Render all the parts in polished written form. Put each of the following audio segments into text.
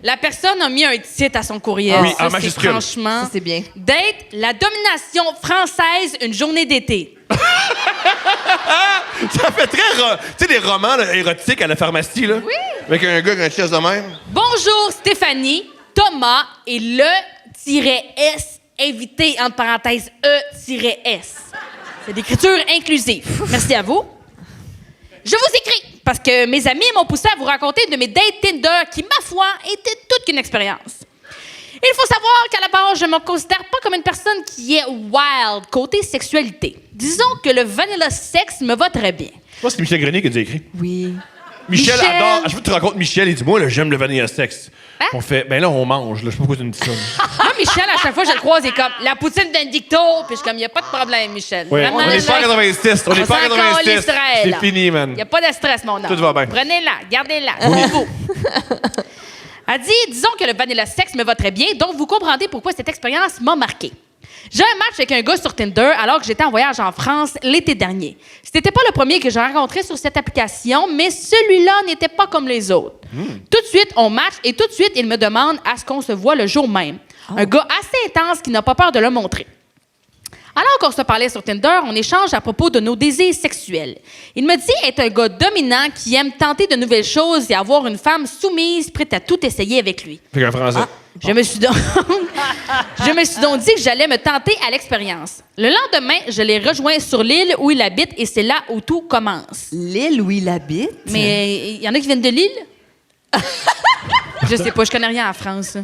La personne a mis un titre à son courriel. Oui, ça, en majuscule. Franchement, Ça, c'est bien. Date, la domination française, une journée d'été. Ça fait très... Tu sais, les romans là, érotiques à la pharmacie, là? Oui. Avec un gars qui a un chest de même. Bonjour Stéphanie, Thomas et le-S invité, entre parenthèses, E-S. C'est d'écriture inclusive. Merci à vous. Je vous écris parce que mes amis m'ont poussé à vous raconter de mes dates Tinder qui, ma foi, étaient toute qu'une expérience. Il faut savoir qu'à la base, je ne me considère pas comme une personne qui est wild côté sexualité. Disons que le vanilla sex me va très bien. Je pense que c'est Michel Grenier qui a écrit. Oui. Michel Michel. adore... Je veux que tu rencontres Michel, il dit, moi, là, j'aime le vanilla sexe. Hein? On fait, ben là, on mange, là. Je sais pas pourquoi tu me dis ça. Moi, Michel, à chaque fois, je le croise, il est comme la poutine Benedicto, puis je suis comme, il n'y a pas de problème, Michel. Ouais, Vraiment, on n'est pas à 86. On n'est pas à 86. C'est fini, man. Il n'y a pas de stress, mon homme. Tout va bien. Prenez-la, gardez-la, pour vous. Elle dit, disons que le vanilla sex me va très bien, donc vous comprendrez pourquoi cette expérience m'a marqué. J'ai un match avec un gars sur Tinder alors que j'étais en voyage en France l'été dernier. C'était pas le premier que j'ai rencontré sur cette application, mais celui-là n'était pas comme les autres. Tout de suite, on match et tout de suite, il me demande à ce qu'on se voit le jour même. Un gars assez intense qui n'a pas peur de le montrer. Alors qu'on se parlait sur Tinder, on échange à propos de nos désirs sexuels. Il me dit être un gars dominant qui aime tenter de nouvelles choses et avoir une femme soumise prête à tout essayer avec lui. Fait qu'un français. Je me suis donc dit que j'allais me tenter à l'expérience. Le lendemain, je l'ai rejoint sur l'île où il habite et c'est là où tout commence. L'île où il habite? Mais il y en a qui viennent de l'île? Je sais pas, je connais rien en France.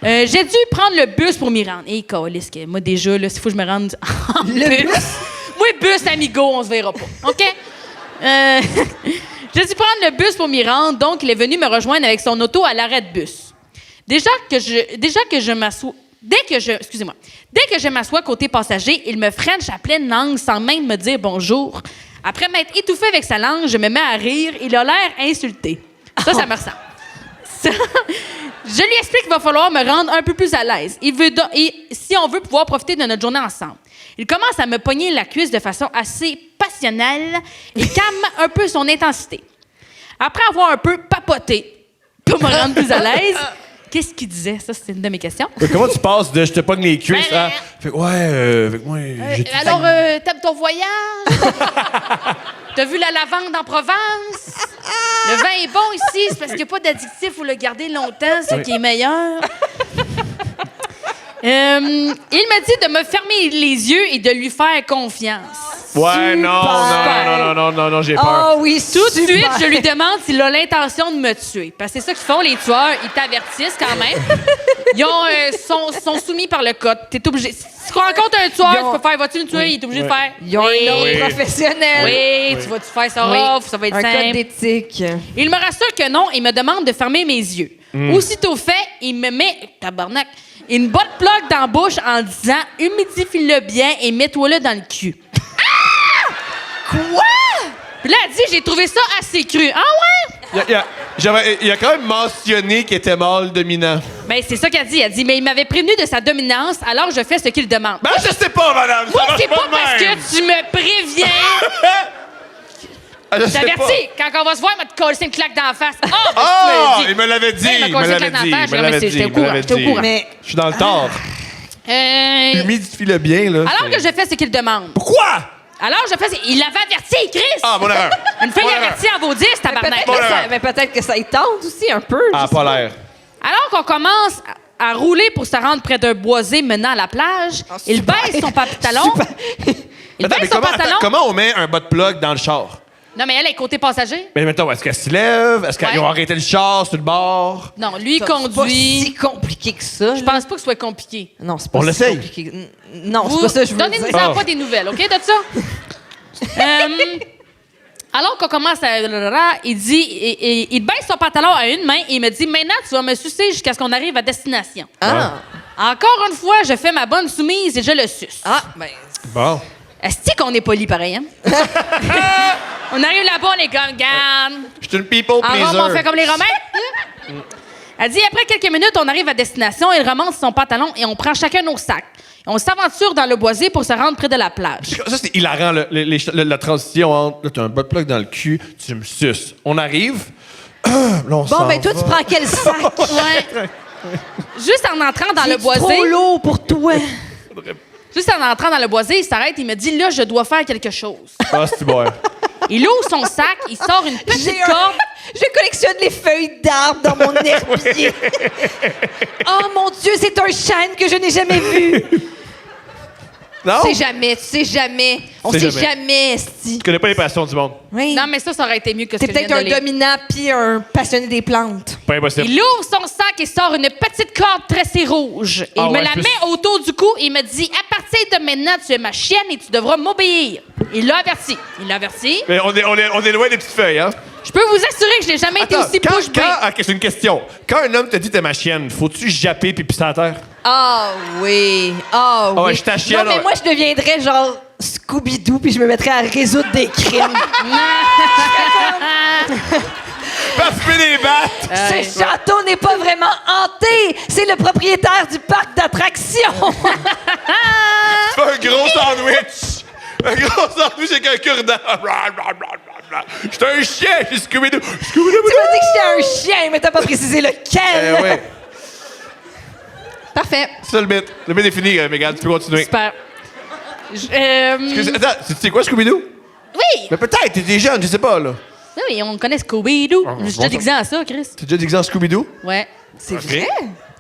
J'ai dû prendre le bus pour m'y rendre. Et câlisse que moi, déjà, là, s'il faut que je me rende en bus. Moi, bus, amigo, on se verra pas. OK? J'ai dû prendre le bus pour m'y rendre, donc il est venu me rejoindre avec son auto à l'arrêt de bus. Dès que je m'assois côté passager, il me french à pleine langue sans même me dire bonjour. Après m'être étouffé avec sa langue, je me mets à rire. Il a l'air insulté. Ça me ressemble. Je lui explique qu'il va falloir me rendre un peu plus à l'aise. Si on veut pouvoir profiter de notre journée ensemble. Il commence à me pogner la cuisse de façon assez passionnelle et calme un peu son intensité. Après avoir un peu papoté pour me rendre plus à l'aise, qu'est-ce qu'il disait? Ça, c'est une de mes questions. Comment tu passes de je te pogne les cuisses Ben, à... Fait que, ouais, avec moi, j'ai... Alors, t'aimes ton voyage? T'as vu la lavande en Provence? Le vin est bon ici, c'est parce qu'il n'y a pas d'addictif, faut le garder longtemps, c'est qui est meilleur. Il m'a dit de me fermer les yeux et de lui faire confiance. Ouais, non, j'ai peur. Oh oui, Tout de suite, je lui demande s'il a l'intention de me tuer. Parce que c'est ça qu'ils font, les tueurs. Ils t'avertissent quand même. Ils sont soumis par le code. T'es obligé. Si tu rencontres un tueur, tu peux faire « Vas-tu me tuer? » Il est obligé de faire « Ils ont un ordre Oui. professionnel. Oui, tu vas-tu faire ça Oui. off, ça va être Un simple. code d'éthique. Il me rassure que non et me demande de fermer mes yeux. Aussitôt fait, il me met, tabarnak, une bonne plug dans la bouche en disant « Humidifie-le bien et mets-toi-le dans le cul. » Quoi? Puis là, elle dit « J'ai trouvé ça assez cru. » Ah ouais? Il a quand même mentionné qu'il était mâle dominant. Ben, c'est ça qu'elle dit. Elle dit, mais il m'avait prévenu de sa dominance, alors je fais ce qu'il demande. Ben, je sais pas, madame. Moi, ça marche c'est pas de parce même. que tu me préviens. Ah, je sais pas. T'avertis, quand on va se voir, il m'a te coller une claque dans la face. Ah, ben, Ah, tu me le dis. il me l'avait dit. Ouais, il m'a Il collé me une l'avait claque dans dit. la face. Il me l'avait dit. J'étais au il me l'avait courant, j'étais au dit. courant. Mais Je suis dans le tort. Humidifie-le bien, là. Alors que je fais ce qu'il demande. Pourquoi? Alors, je fais. Il l'avait averti, Chris! Ah, mon erreur. Une fille Mon erreur. avertie en vaut 10, tabarnak. Peut-être que ça y tente aussi un peu. Ah, je sais pas l'air. Alors qu'on commence à rouler pour se rendre près d'un boisé menant à la plage, il super. baisse son pantalon. Il Attends, mais baisse son pantalon. comment on met un bas de plug dans le char? Non, mais elle est côté passager. Mais mettons, est-ce qu'elle se lève? Est-ce qu'ils Ouais. ont arrêté le char sur le bord? Non, lui, il pas. C'est pas conduit. si compliqué que ça. Je pense pas que ce soit compliqué. Non, c'est pas On si l'essaye. compliqué. Non, c'est pas ça que je veux dire. Donnez-nous pas des nouvelles, OK, de ça? Alors qu'on commence à... Il dit... Il baisse son pantalon à une main et il me dit, maintenant, tu vas me sucer jusqu'à ce qu'on arrive à destination. Ah. Encore une fois, je fais ma bonne soumise et je le suce. Ah, ben. Bon. Est-ce qu'on est poli pareil, hein? On arrive là-bas, on est comme, garde. Je suis une people En pleaser. Rome, on fait comme les Romains. Elle dit, après quelques minutes, on arrive à destination, il remonte son pantalon et on prend chacun nos sacs. On s'aventure dans le boisé pour se rendre près de la plage. Ça, c'est hilarant, la transition entre là, t'as un bas de plug dans le cul, tu me suces. On arrive, Là, Bon, ben toi, tu prends quel sac? Ouais. Juste en entrant dans le C'est boisé. trop lourd pour toi. Juste en entrant dans le boisé, il s'arrête, il me dit là, je dois faire quelque chose. Ah, c'est bon. Il ouvre son sac, il sort une petite corde. Je collectionne les feuilles d'arbres dans mon herbier. Oh mon Dieu, c'est un chêne que je n'ai jamais vu. Non? Tu sais jamais. On Tu sais sait jamais. jamais, esti. Tu connais pas les passions du monde. Oui. Non, mais ça aurait été mieux que ce T'es que je viens peut-être de un lire. dominant puis un passionné des plantes. Pas impossible. Il ouvre son sac et sort une petite corde tressée rouge. Il Ah me ouais, la je peux- met autour du cou et il me dit à partir de maintenant, tu es ma chienne et tu devras m'obéir. Il l'a averti. Il l'a averti. Mais on est loin des petites feuilles, hein? Je peux vous assurer que je n'ai jamais été aussi bouche bée. OK, c'est une question. Quand un homme te dit t'es ma chienne, faut-tu japper puis pisser à terre? Ah oui. Ah oui. ouais, je t'achète, Non, mais là. moi, je deviendrais genre Scooby-Doo puis je me mettrais à résoudre des crimes. Pas fumer des battes! Ce château n'est pas vraiment hanté. C'est le propriétaire du parc d'attractions. Fais un gros sandwich! Un gros sandwich avec un cure-dent. J'étais un chien, j'ai Scooby-Doo. Tu m'as dit que j'étais un chien, mais t'as pas précisé lequel. Ouais. Parfait. C'est ça le bit. Le bit est fini, Mégane. Tu peux continuer. Super. Attends, c'est quoi Scooby-Doo? Oui, Mais peut-être, t'es des jeunes, je sais pas, là. oui, on connaît Scooby-Doo. Ah, Je suis bon, déjà déguisé en ça, Chris. T'es déjà déguisé en Scooby-Doo? Ouais. C'est Ok. vrai?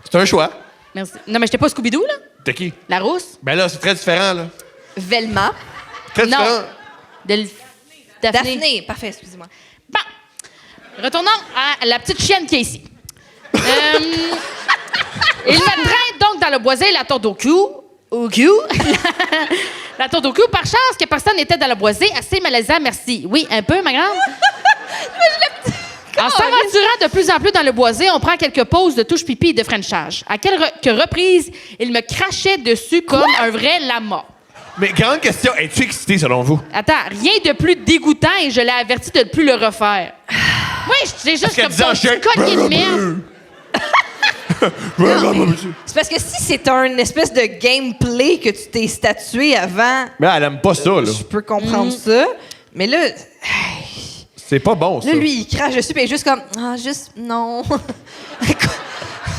C'est un choix. Merci. Non, mais j'étais pas Scooby-Doo, là. T'es qui? La rousse. Ben là, c'est très différent, là. Velma. Très Non. différent. Daphné. Daphné. Parfait, excusez-moi. Bon. Retournons à la petite chienne qui est ici. Il me traîne donc dans le boisé la tour au cou. Au cou. La tour au cou. Par chance que personne n'était dans le boisé. Assez malaisant, merci. Oui, un peu, ma grande. En s'aventurant de plus en plus dans le boisé, on prend quelques pauses de touche pipi et de frenchage. À quelques reprises, il me crachait dessus comme un vrai lama. Mais grande question, es-tu excité selon vous? Attends, rien de plus dégoûtant et je l'ai averti de ne plus le refaire. Oui, c'est juste qu'elle comme disait ton en chien, petit collier de merde. C'est parce que si c'est un espèce de gameplay que tu t'es statué avant, Mais elle aime pas ça, là. je peux comprendre ça. Mais là, C'est pas bon, ça. là, lui, il crache dessus, puis il est juste comme, ah, juste, non.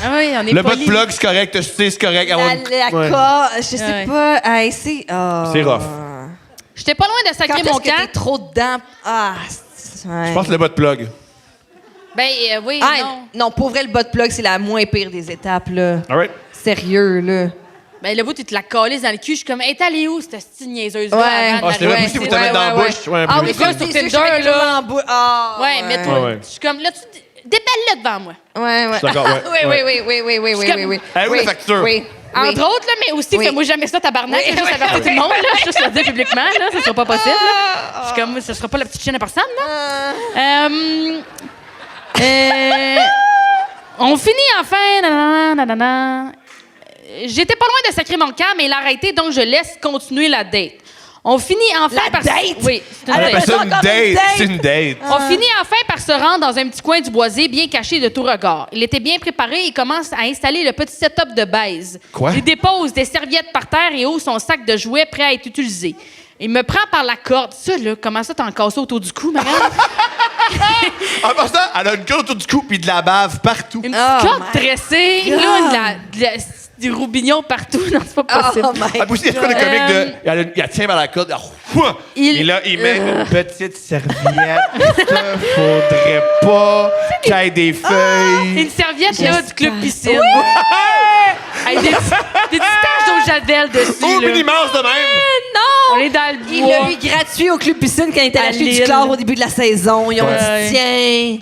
Ah oui, on est Le bas de polis. plug, c'est correct. Tu sais, c'est correct. Ouais. Je sais Ouais. pas. Hey, c'est. ah. C'est rough. J'étais pas loin de Quand sacrer est-ce mon que camp. t'es trop dedans? Ah, ouais. Je pense que le bas de plug. Ben oui, Ah, non. non, pour vrai, le bas de plug, c'est la moins pire des étapes, là. All right. Sérieux, là. Ben là, vous, tu te la calisses dans le cul. Je suis comme, hey, t'es allée où, cette petite niaise-là? Ouais. Ah, je t'ai ouais, aussi, vous te mettre dans la bouche. Ouais, un Ah peu oui, vite. ça, sur c'est sûr, Tinder, je fais quelque là. chose en bouche. Ah, Ouais, mais toi, Ouais, ouais. je suis comme, là, déballe-le devant moi. Ouais, ouais. Je suis d'accord, ouais. Oui, Ouais. oui, oui, oui, oui, oui, oui, oui. Elle est où Oui, la facture? Oui. Entre oui. autres, là, mais aussi, Oui. fais-moi jamais ça, tabarnak. Oui, Là, juste oui, avertir tout le oui. monde, là. Juste le dire publiquement, là. Ça sera pas possible, là. Je suis comme, ce sera pas la petite chienne à personne, là. On finit enfin. Nanana, nanana. J'étais pas loin de sacrer mon camp, mais il a arrêté, donc je laisse continuer la date. On finit enfin La par... date? Oui, c'est une Elle date. appelle C'est ça une encore une date. date. C'est une date. On finit enfin par se rendre dans un petit coin du boisé, bien caché de tout regard. Il était bien préparé et commence à installer le petit setup de baise. Quoi? Il dépose des serviettes par terre et ouvre son sac de jouets prêt à être utilisé. Il me prend par la corde. Ça, là, comment ça, t'en casses autour du cou, Marianne? En passant, elle a une queue autour du cou puis de la bave partout. Une petite Oh corde my tressée, God. là, du roubignon partout. Non, c'est pas possible. Oh my Elle aussi, il y a quoi le comique de. Elle tient par la corde. Et là, il met une petite serviette. Faudrait pas qu'il y ait des feuilles. Une serviette, là, du club piscine. Oui! Avec des petites taches d'eau javel dessus, Au là. mini-mars de même. Non! On est dans le Il bois. l'a eu gratuit au Club Piscine quand il était À acheté du Lille. chlore au début de la saison. Ils ont Ouais. dit, tiens,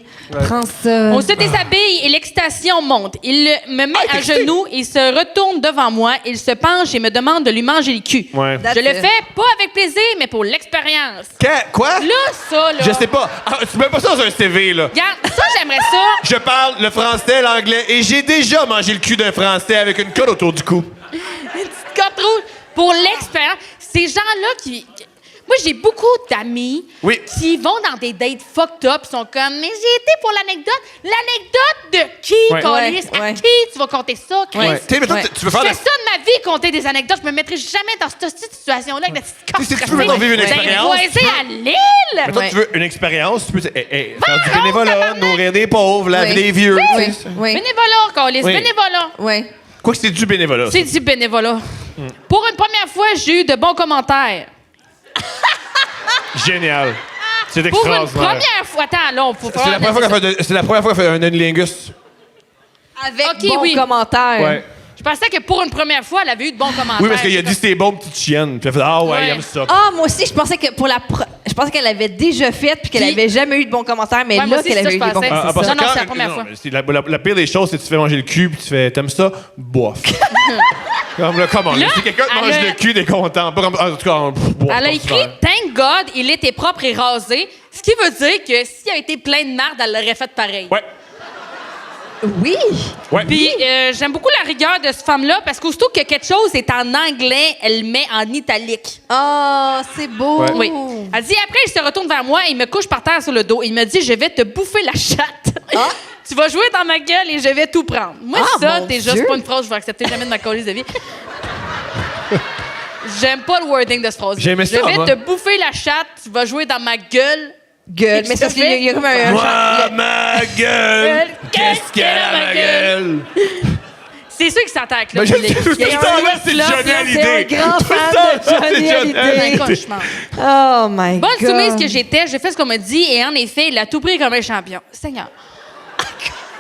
prends ça. On se déshabille et l'excitation monte. Il me met à excité. genoux, il se retourne devant moi, il se penche et me demande de lui manger le cul. Ouais. Je le That's it. fais pas avec plaisir, mais pour l'expérience. Quoi? Là, ça, là. Je sais pas. Ah, tu mets pas ça dans un CV, là. Regarde, ça, j'aimerais ça. Je parle le français, l'anglais, et j'ai déjà mangé le cul d'un français avec une colle autour du cou. Une petite corde rouge. Pour l'expérience. Ces gens-là qui. Moi, j'ai beaucoup d'amis Oui. qui vont dans des dates fucked up, ils sont comme, mais j'ai été pour l'anecdote. L'anecdote de qui, Ouais. Câlisse? Ouais. À qui tu vas compter ça, Chris? Ouais. Tu sais, mettons, Ouais. tu veux Je faire fais la... ça de ma vie, compter des anecdotes. Je me mettrai jamais dans cette situation-là avec la petite Tu sais, si tu veux, mettons, vivre une expérience, Coincée tu à l'île. Mettons, Ouais. tu veux une expérience, tu peux faire du bénévolat, nourrir des pauvres, laver Oui. des vieux. tu sais. Oui. Bénévolat, Câlisse, Oui. bénévolat. Oui. Quoi que c'est du bénévolat. C'est du bénévolat. Pour une première fois, j'ai eu de bons commentaires. Génial. C'est Pour une extraordinaire. première fois, attends, là, on faut C'est la première fois qu'elle fait un onilingus. Avec Ok, bons oui. commentaires. Ouais. Je pensais que pour une première fois, elle avait eu de bons commentaires. Oui, parce qu'il a dit c'était bon, petite chienne. Puis elle a fait ah ouais, Ouais. il aime ça. Ah, moi aussi, je pensais que je pensais qu'elle avait déjà fait puis qu'elle Puis- avait jamais eu de bons commentaires, mais Ouais, moi là aussi, qu'elle ça, avait eu je des bons pensais. commentaires. parce Non, que non, quand- c'est la première non, fois. mais c'est la pire des choses, c'est que tu fais manger le cul puis tu fais t'aimes ça? Bof. Comme là, comment? Là, Si quelqu'un te mange elle a- le cul, t'es content. Pas comme, en tout cas, bof, Elle a pas écrit super. « Thank God, il était propre et rasé », ce qui veut dire que s'il avait été plein de marde, elle l'aurait fait pareil. Ouais. Oui. Ouais. Puis j'aime beaucoup la rigueur de cette femme-là parce qu'aussitôt que quelque chose est en anglais, elle le met en italique. Ah, c'est beau. Ouais. Oui. Elle dit après, il se retourne vers moi et il me couche par terre sur le dos. Il me dit, je vais te bouffer la chatte. Ah. Tu vas jouer dans ma gueule et je vais tout prendre. Moi, Ah, ça, mon déjà, Dieu. c'est pas une phrase que je vais accepter jamais de ma colise de vie. J'aime pas le wording de cette phrase. J'aimais ça, Je vais moi. te bouffer la chatte, tu vas jouer dans ma gueule. Gueule. Et Mais tu ça, te il y a- il y a comme un Moi, genre- ma gueule, qu'est-ce qu'elle a ma gueule? C'est sûr qu'il s'entend avec Ben, le je public. tout Il y a le un temps là, c'est club, Johnny là, Hallyday. c'est un grand Tout le fan temps, de c'est Johnny Johnny Hallyday. un cauchemar. Oh my Bonne God. soumise que j'étais, j'ai fait ce qu'on m'a dit et en effet, il a tout pris comme un champion. Seigneur.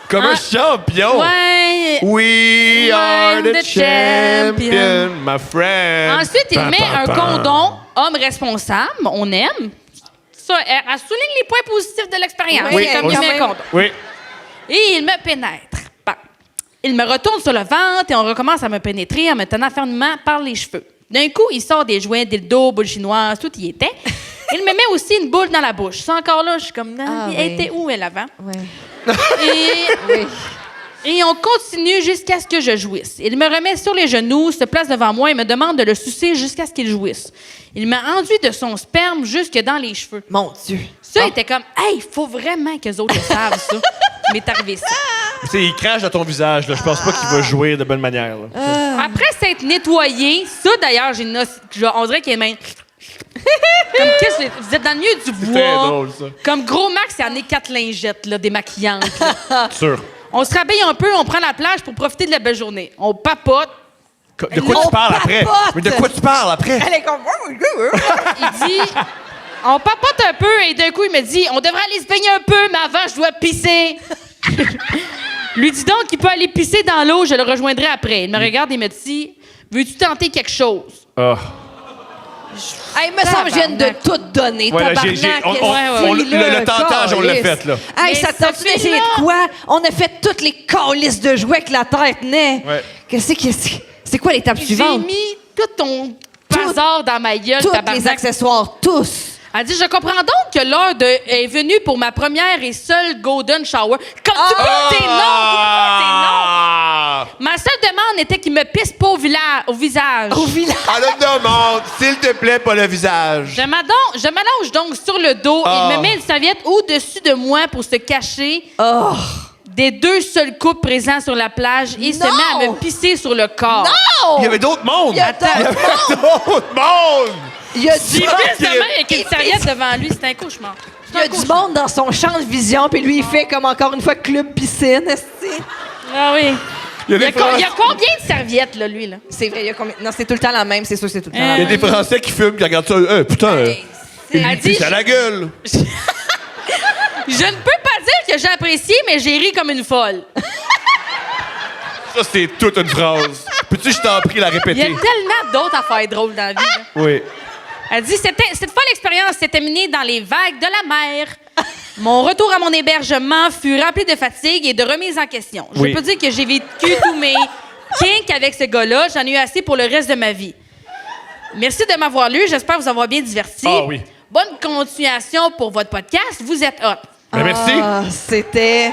Comme un champion. Ouais. We are the champion, my friend. Ensuite, il Pam, met pam, un pam. condom, homme responsable, on aime. Ça, elle souligne les points positifs de l'expérience. Oui, C'est comme il quand met un même. condom. Oui. Et il me pénètre. Bon. Il me retourne sur le ventre et on recommence à me pénétrer en me tenant fermement par les cheveux. D'un coup, il sort des joints, dildo, boule chinoise, tout y était. Il me met aussi une boule dans la bouche. Ça encore là, je suis comme, Ah, elle oui. était où elle avant? Ouais. Et, Oui. et on continue jusqu'à ce que je jouisse. Il me remet sur les genoux, se place devant moi et me demande de le sucer jusqu'à ce qu'il jouisse. Il m'a enduit de son sperme jusque dans les cheveux. Mon Dieu. Ça était comme, hey, il faut vraiment que les autres le savent, ça. Il m'est arrivé ça. Tu sais, il crache dans ton visage. Là. Je pense pas qu'il va jouer de bonne manière. Là. Après s'être nettoyé, ça d'ailleurs, on dirait qu'il est même. Comme qu'est-ce que vous êtes dans le milieu du Très bois. drôle, ça. Comme gros Max, il y en a 4 lingettes là, démaquillantes. là. Sûr. On se rhabille un peu, on prend la plage pour profiter de la belle journée. On papote. De quoi tu On parles après? papote. Mais de quoi tu parles après? Elle est comme. Il dit, on papote un peu et d'un coup, il me dit, on devrait aller se baigner un peu, mais avant, je dois pisser. Lui dis donc qu'il peut aller pisser dans l'eau, je le rejoindrai après. Il me regarde et me dit, veux-tu tenter quelque chose? Ah. Hey, il me semble que je viens de tout donner. Ouais, là, Tabarnak. le tentage, on l'a fait, là. Hey, Mais ça cette tente d'essayer fille-là- de quoi? On a fait toutes les calices de jouets que la Terre tenait. Ouais. C'est quoi l'étape J'ai suivante? mis tout ton bazar dans ma gueule, Tous les tabarnak. accessoires, tous. Elle dit, je comprends donc que l'heure est venue pour ma première et seule golden shower. Comme tu peux dire tes noms, Ah! Ma seule demande était qu'il me pisse pas au visage. Au village. On le demande, s'il te plaît, pas le visage. Je m'allonge donc sur le dos. Ah. Il me met une serviette au-dessus de moi pour se cacher Oh. des deux seuls couples présents sur la plage et se Non! met à me pisser sur le corps. Oh! Il y avait d'autres mondes. Il y a d'autres mondes. Il y a Il du, pisse de même avec une serviette devant lui. C'est un cauchemar. il y a du monde dans son champ de vision, puis lui, il fait comme encore une fois club piscine. esti. Ah oui. Il y a Il y a, des co- il y Français, a combien de serviettes, là, lui, là? C'est vrai, il y a combien? Non, c'est tout le temps la même, c'est sûr, c'est tout le temps la il y a même. des Français qui fument, qui regardent ça. Putain, Hey, il Elle lui dit- pisse à la gueule. Je ne peux pas dire que j'ai apprécié, mais j'ai ri comme une folle. Ça, c'est toute une phrase. Peux-tu, je t'en prie, la Il y a répéter? tellement d'autres affaires drôles dans la vie. là. Oui. Elle dit, cette folle expérience s'est terminée dans les vagues de la mer. Mon retour à mon hébergement fut rempli de fatigue et de remise en question. Je Oui. peux dire que j'ai vécu tous mes kinks avec ce gars-là. J'en ai eu assez pour le reste de ma vie. Merci de m'avoir lu. J'espère vous avoir bien diverti. Ah oui. Bonne continuation pour votre podcast. Vous êtes hot. Ben, merci. Ah, c'était